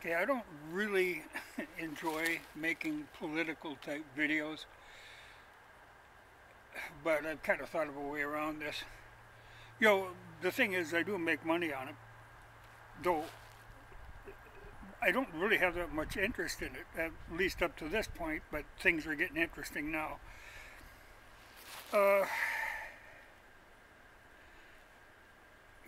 Okay, I don't really enjoy making political type videos, but I've kind of thought of a way around this. You know, the thing is, I do make money on it, though I don't really have that much interest in it, at least up to this point, but things are getting interesting now. You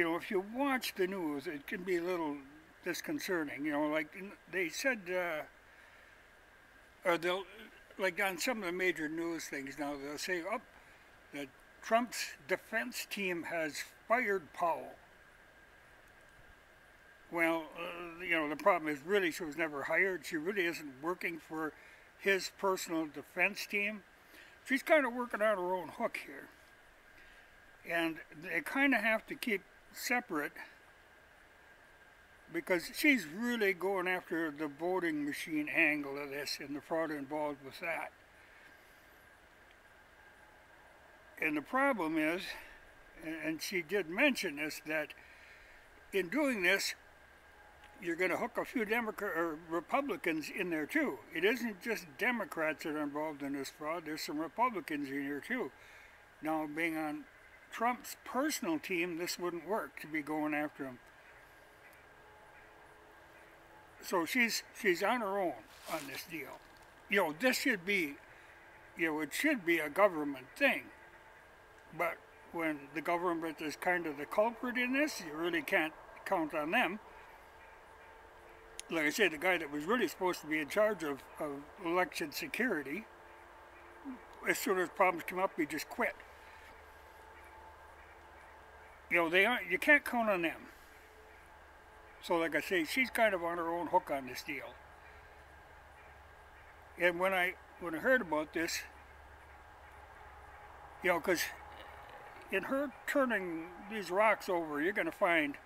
know, if you watch the news, it can be a little disconcerting. You know, like they said, or they'll, like on some of the major news things now, they'll say, oh, that Trump's defense team has fired Powell. Well, you know, the problem is really she was never hired. She really isn't working for his personal defense team. She's kind of working on her own hook here. And they kind of have to keep separate because she's really going after the voting machine angle of this and the fraud involved with that. And the problem is, and she did mention this, that in doing this, you're going to hook a few Democrat or Republicans in there too. It isn't just Democrats that are involved in this fraud. There's some Republicans in here too. Now, being on Trump's personal team, this wouldn't work to be going after him. So she's on her own on this deal. You know, this should be, you know, it should be a government thing. But when the government is kind of the culprit in this, you really can't count on them. Like I say, the guy that was really supposed to be in charge of election security, as soon as problems come up, he just quit. You know, you can't count on them. So like I say, she's kind of on her own hook on this deal. And when I heard about this, you know, because in her turning these rocks over, you're going to find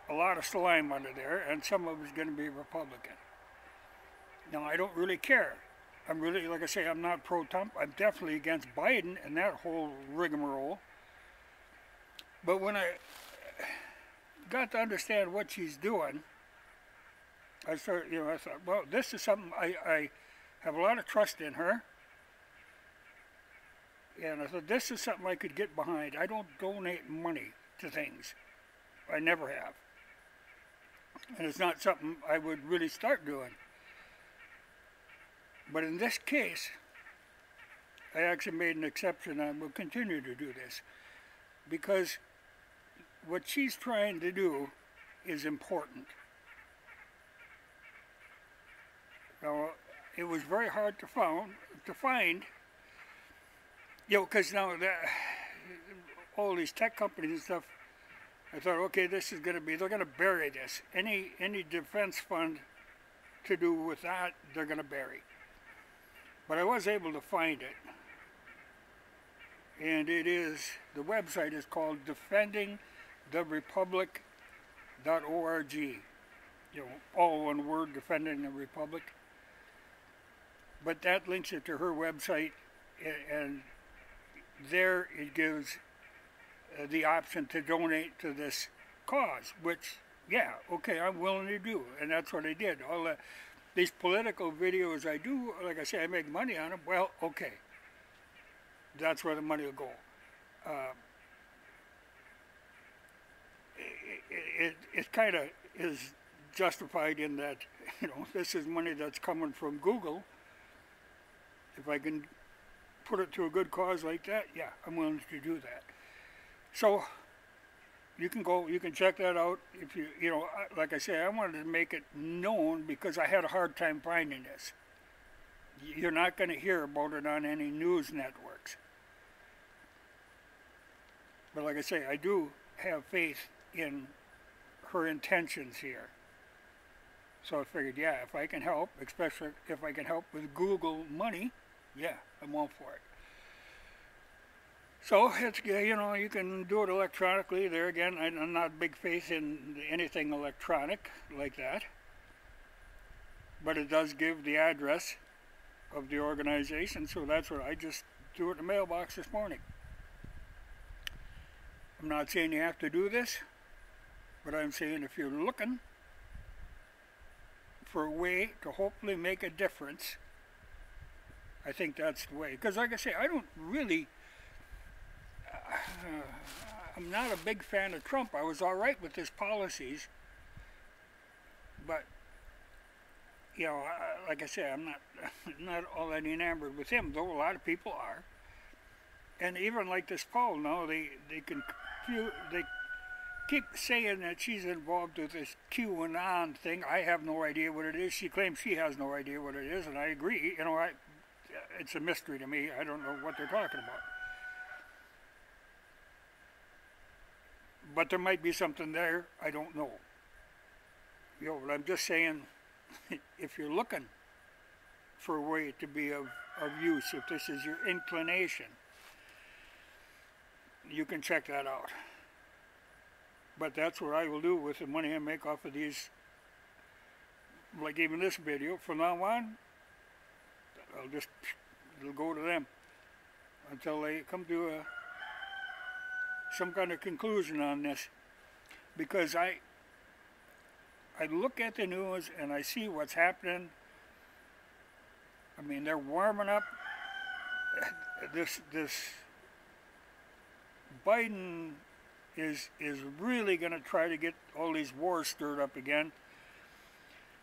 a lot of slime under there, and some of it's going to be Republican. Now, I don't really care. I'm really, like I say, I'm not pro-Trump. I'm definitely against Biden and that whole rigmarole. But when I got to understand what she's doing, I thought, well, this is something I have a lot of trust in her. And I thought, this is something I could get behind. I don't donate money to things. I never have. And it's not something I would really start doing. But in this case, I actually made an exception. I will continue to do this. Because what she's trying to do is important. Now, it was very hard to find, you know, because now all these tech companies and stuff, I thought, okay, this is going to be, they're going to bury this. Any defense fund to do with that, they're going to bury. But I was able to find it. And it is, the website is called defendingtherepublic.org. You know, all one word, Defending the Republic. But that links it to her website, and there it gives the option to donate to this cause, which, yeah, okay, I'm willing to do, and that's what I did. All these political videos I do, like I say, I make money on them. Well, okay, that's where the money will go. It kind of is justified in that, you know, this is money that's coming from Google. If I can put it to a good cause like that, yeah, I'm willing to do that. So you can go, you can check that out. If you know, like I say, I wanted to make it known because I had a hard time finding this. You're not going to hear about it on any news networks. But like I say, I do have faith in her intentions here. So I figured, yeah, if I can help, especially if I can help with Google money, yeah, I'm all for it. So it's, you know, you can do it electronically. There again, I'm not big faith in anything electronic like that. But it does give the address of the organization, so that's what I just threw it in the mailbox this morning. I'm not saying you have to do this, but I'm saying if you're looking, for a way to hopefully make a difference, I think that's the way. Because like I say, I don't really, I'm not a big fan of Trump. I was all right with his policies, but you know, like I say, I'm not all that enamored with him, though a lot of people are. And even like this poll now, they keep saying that she's involved with this QAnon thing. I have no idea what it is. She claims she has no idea what it is, and I agree. You know, it's a mystery to me. I don't know what they're talking about. But there might be something there. I don't know. You know, but I'm just saying, if you're looking for a way to be of use, if this is your inclination, you can check that out. But that's what I will do with the money I make off of these, like even this video. From now on, it'll go to them until they come to some kind of conclusion on this. Because I look at the news and I see what's happening. I mean, they're warming up. This Biden is really going to try to get all these wars stirred up again.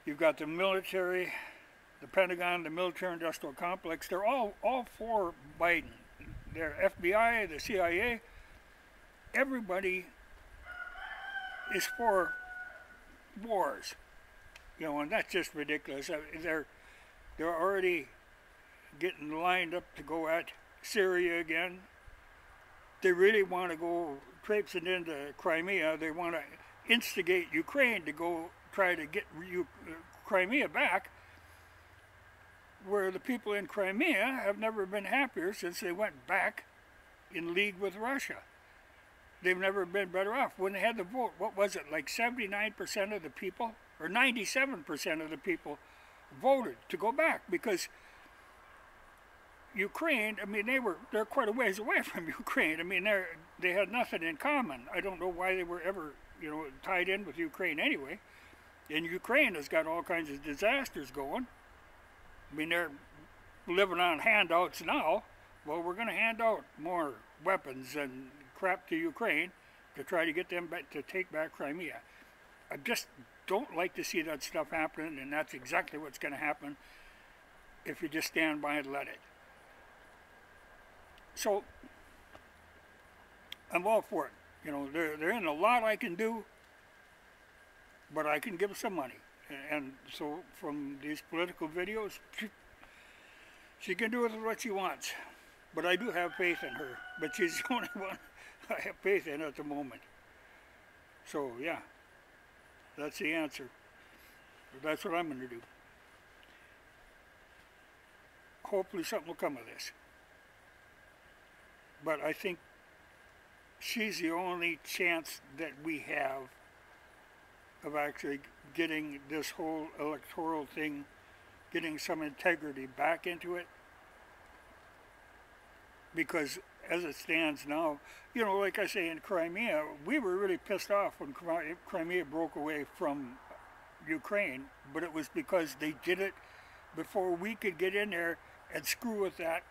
You've got the military, the Pentagon, the military-industrial complex. They're all for Biden. They're FBI, the CIA. Everybody is for wars, you know, and that's just ridiculous. They're already getting lined up to go at Syria again. They really want to go traipsing into Crimea. They want to instigate Ukraine to go try to get Crimea back, where the people in Crimea have never been happier since they went back in league with Russia. They've never been better off. When they had the vote, what was it, like 79% of the people, or 97% of the people voted to go back, because Ukraine, I mean, they're quite a ways away from Ukraine. I mean, they had nothing in common. I don't know why they were ever, you know, tied in with Ukraine anyway. And Ukraine has got all kinds of disasters going. I mean, they're living on handouts now. Well, we're going to hand out more weapons and crap to Ukraine to try to get them back, to take back Crimea. I just don't like to see that stuff happening, and that's exactly what's going to happen if you just stand by and let it. So I'm all for it. You know, there ain't a lot I can do, but I can give some money. And so from these political videos, she can do with what she wants. But I do have faith in her. But she's the only one I have faith in at the moment. So yeah, that's the answer. That's what I'm going to do. Hopefully something will come of this. But I think she's the only chance that we have of actually getting this whole electoral thing, getting some integrity back into it. Because as it stands now, you know, like I say, in Crimea, we were really pissed off when Crimea broke away from Ukraine, but it was because they did it before we could get in there and screw with that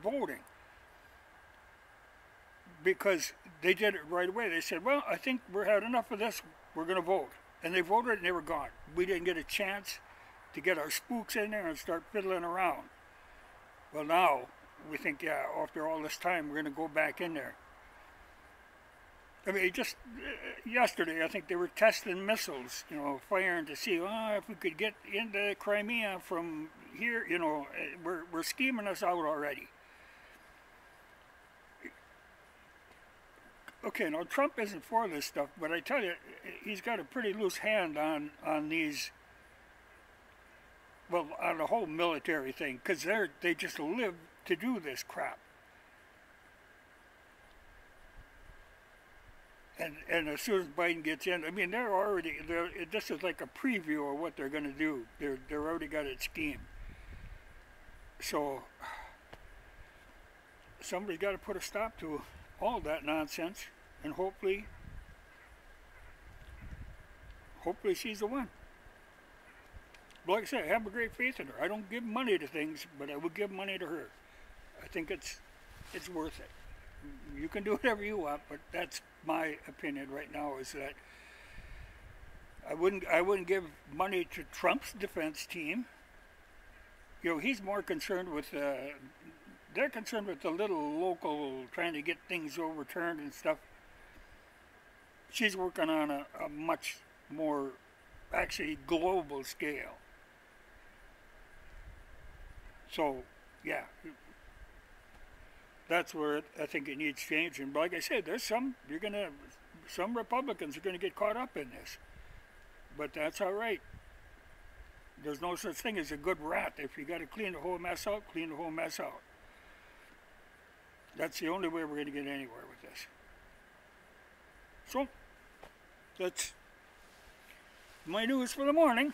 voting. Because they did it right away. They said, well, I think we've had enough of this, we're going to vote. And they voted and they were gone. We didn't get a chance to get our spooks in there and start fiddling around. Well, now we think, yeah, after all this time, we're going to go back in there. I mean, just yesterday, I think they were testing missiles, you know, firing to see, if we could get into Crimea from here, you know, we're scheming us out already. Okay, now Trump isn't for this stuff, but I tell you, he's got a pretty loose hand on these, well, on the whole military thing, because they just live to do this crap. And as soon as Biden gets in, I mean, this is like a preview of what they're going to do. They're already got it schemed. So somebody's got to put a stop to all that nonsense, and hopefully she's the one. Like I said, I have a great faith in her. I don't give money to things, but I would give money to her. I think it's worth it. You can do whatever you want, but that's my opinion right now. Is that I wouldn't give money to Trump's defense team. You know, he's more concerned with they're concerned with the little local trying to get things overturned and stuff. She's working on a much more actually global scale. So, yeah, that's where I think it needs changing. But like I said, there's some Republicans are gonna get caught up in this, but that's all right. There's no such thing as a good rat. If you got to clean the whole mess out, clean the whole mess out. That's the only way we're going to get anywhere with this. So, that's my news for the morning.